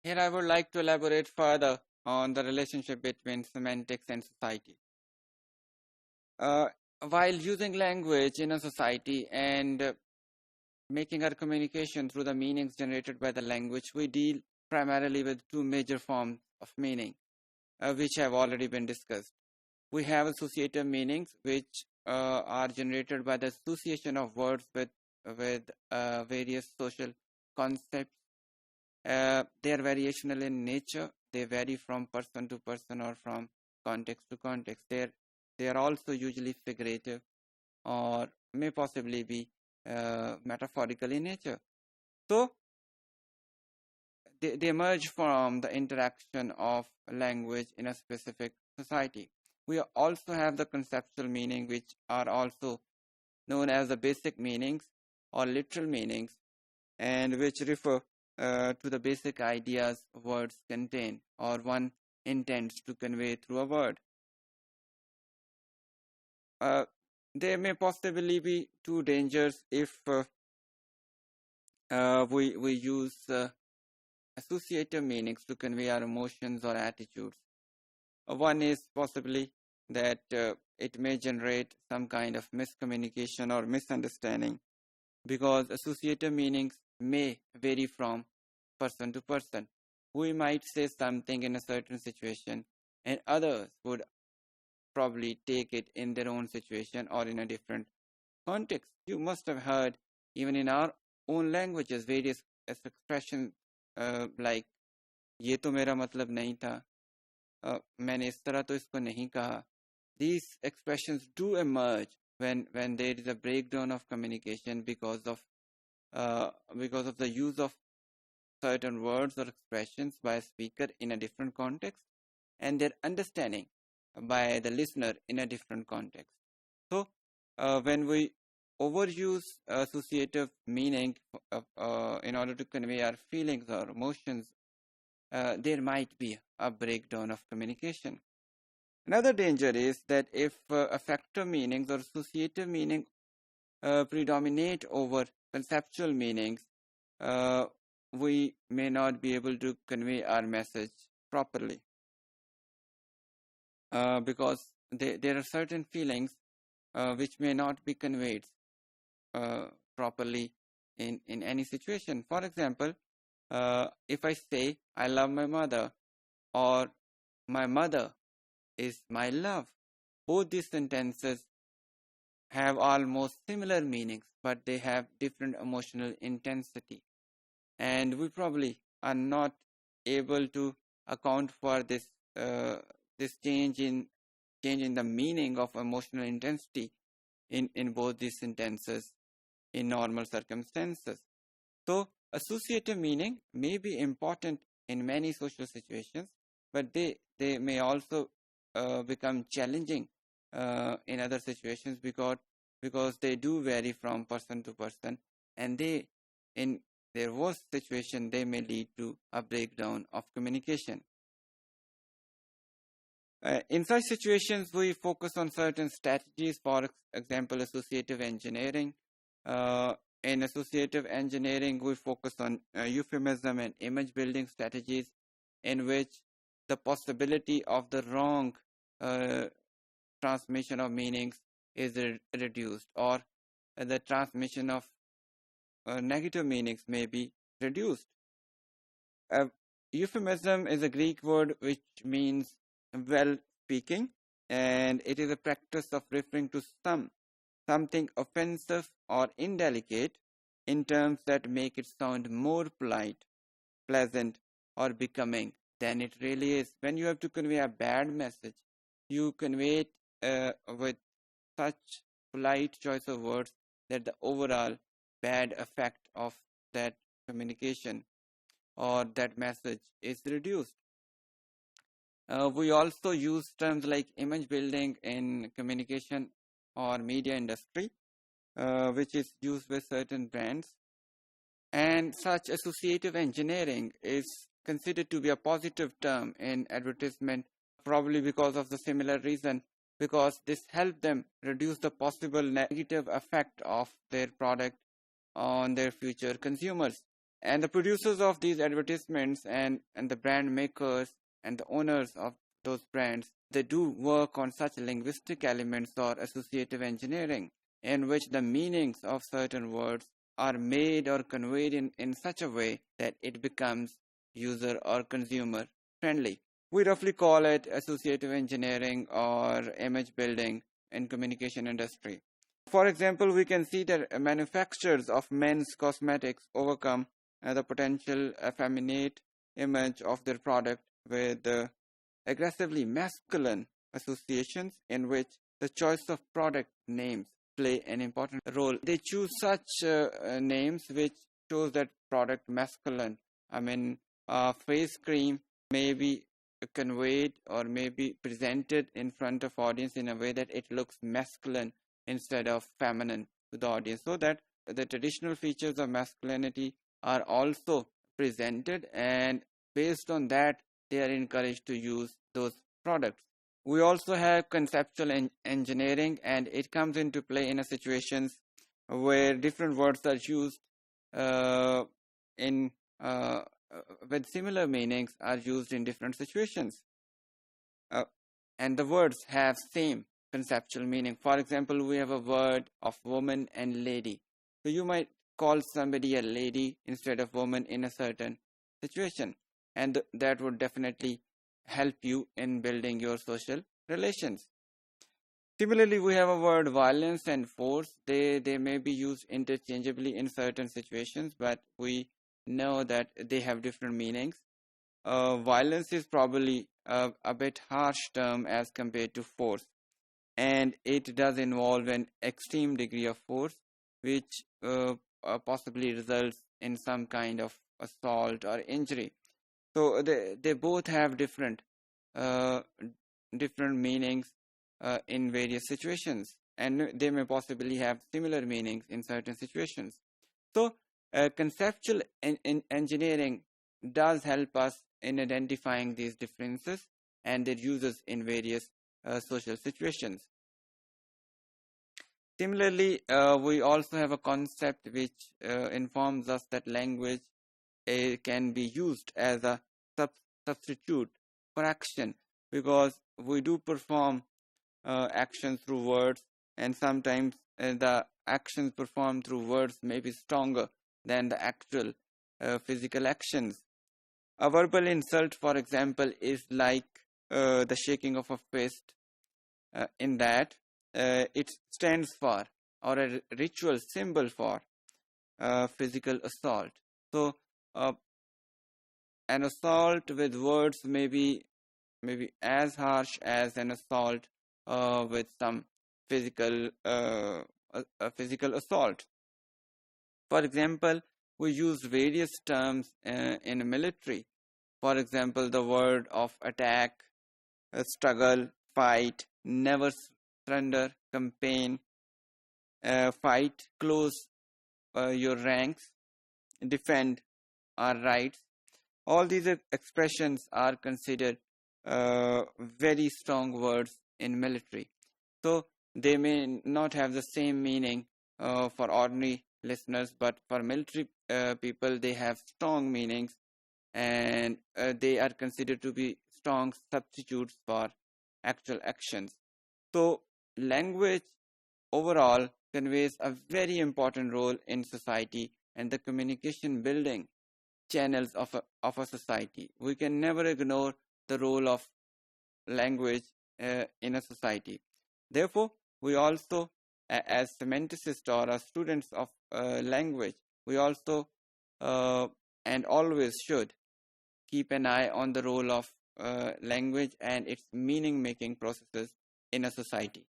Here I would like to elaborate further on the relationship between semantics and society. Uh, while using language in a society and making our communication through the meanings generated by the language, we deal primarily with two major forms of meaning, which have already been discussed. We have associative meanings, which are generated by the association of words with various social concepts. They are variational in nature. They vary from person to person or from context to context. They are also usually figurative or may possibly be metaphorical in nature. So they emerge from the interaction of language in a specific society. We also have the conceptual meaning, which are also known as the basic meanings or literal meanings, and which refer to the basic ideas words contain or one intends to convey through a word. Uh, there may possibly be two dangers if we use associative meanings to convey our emotions or attitudes. One is possibly that it may generate some kind of miscommunication or misunderstanding, because associative meanings may vary from person to person. We might say something in a certain situation, and others would probably take it in their own situation or in a different context. You must have heard, even in our own languages, various expressions like ये तो मेरा मतलब नहीं था, मैंने इस तरह तो इसको नहीं कहा. These expressions do emerge when there is a breakdown of communication because of the use of certain words or expressions by a speaker in a different context and their understanding by the listener in a different context. So when we overuse associative meaning in order to convey our feelings or emotions, there might be a breakdown of communication. Another danger is that if affective meanings or associative meaning predominate over conceptual meanings, we may not be able to convey our message properly, because there are certain feelings which may not be conveyed properly in any situation. For example, if I say I love my mother or my mother is my love, both these sentences have almost similar meanings, but they have different emotional intensity. And we probably are not able to account for this change in the meaning of emotional intensity in both these sentences in normal circumstances. So associative meaning may be important in many social situations, but they may also become challenging in other situations because they do vary from person to person, and they, in their worst situation, they may lead to a breakdown of communication. In such situations, we focus on certain strategies. For example, associative engineering. In associative engineering, we focus on euphemism and image building strategies in which the possibility of the wrong transmission of meanings is reduced, or the transmission of negative meanings may be reduced. Euphemism is a Greek word which means well speaking, and it is a practice of referring to something offensive or indelicate in terms that make it sound more polite, pleasant, or becoming than it really is. When you have to convey a bad message, you convey it with such polite choice of words that the overall bad effect of that communication or that message is reduced. We also use terms like image building in communication or media industry, which is used by certain brands. And such associative engineering is considered to be a positive term in advertisement, probably because of the similar reason, because this helped them reduce the possible negative effect of their product on their future consumers. And the producers of these advertisements and the brand makers and the owners of those brands, they do work on such linguistic elements or associative engineering in which the meanings of certain words are made or conveyed in such a way that it becomes user or consumer friendly. We roughly call it associative engineering or image building in communication industry. For example, we can see that manufacturers of men's cosmetics overcome the potential effeminate image of their product with aggressively masculine associations in which the choice of product names play an important role. They choose such names which shows that product masculine. I mean, face cream may be conveyed or may be presented in front of audience in a way that it looks masculine instead of feminine to the audience, so that the traditional features of masculinity are also presented, and based on that they are encouraged to use those products. We also have conceptual engineering, and it comes into play in a situations where different words are used in with similar meanings are used in different situations, and the words have same conceptual meaning. For example, we have a word of woman and lady. So you might call somebody a lady instead of woman in a certain situation, and that would definitely help you in building your social relations. Similarly, we have a word violence and force. They may be used interchangeably in certain situations, but we know that they have different meanings. Violence is probably a bit harsh term as compared to force, and it does involve an extreme degree of force which possibly results in some kind of assault or injury. So they both have different meanings in various situations, and they may possibly have similar meanings in certain situations. So conceptual engineering does help us in identifying these differences and their uses in various social situations. Similarly, we also have a concept which informs us that language can be used as a substitute for action, because we do perform actions through words, and sometimes the actions performed through words may be stronger than the actual physical actions. A verbal insult, for example, is like the shaking of a fist, in that it stands for, or a ritual symbol for, physical assault. So an assault with words may be as harsh as an assault with some physical assault. For example, we use various terms in military. For example, the word of attack, struggle, fight, never surrender, campaign, fight, close your ranks, defend our rights. All these expressions are considered very strong words in military. So they may not have the same meaning for ordinary listeners, but for military people they have strong meanings, and they are considered to be strong substitutes for actual actions. So language overall conveys a very important role in society and the communication building channels of a society. We can never ignore the role of language in a society. Therefore, we also, as semanticists or as students of language, we also and always should keep an eye on the role of language and its meaning-making processes in a society.